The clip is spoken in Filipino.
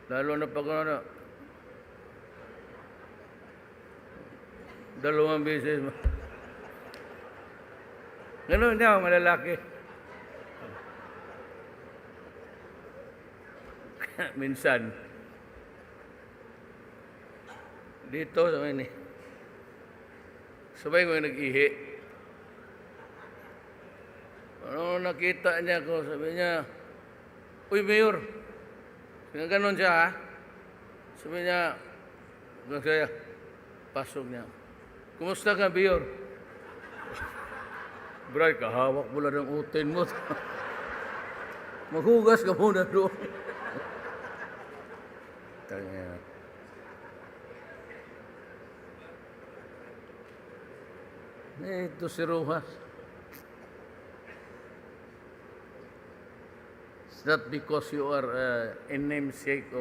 Lalo na pag ano, 2 beses. Ganun niya, malalaki. Minsan. Dito sa ini. Sabay ko nag-ihi. Ano nakita niya ko, sabi niya, "Uy, Mayor." Ganon siya, ha? Sabi niya, kaya, pasok niya. "Kumusta ka, Mayor?" "Bray, kahawak mo lang ng utin mo." "Maghugas ka muna doon." Tangina. Ito si Rojas. It's not because you are a namesake of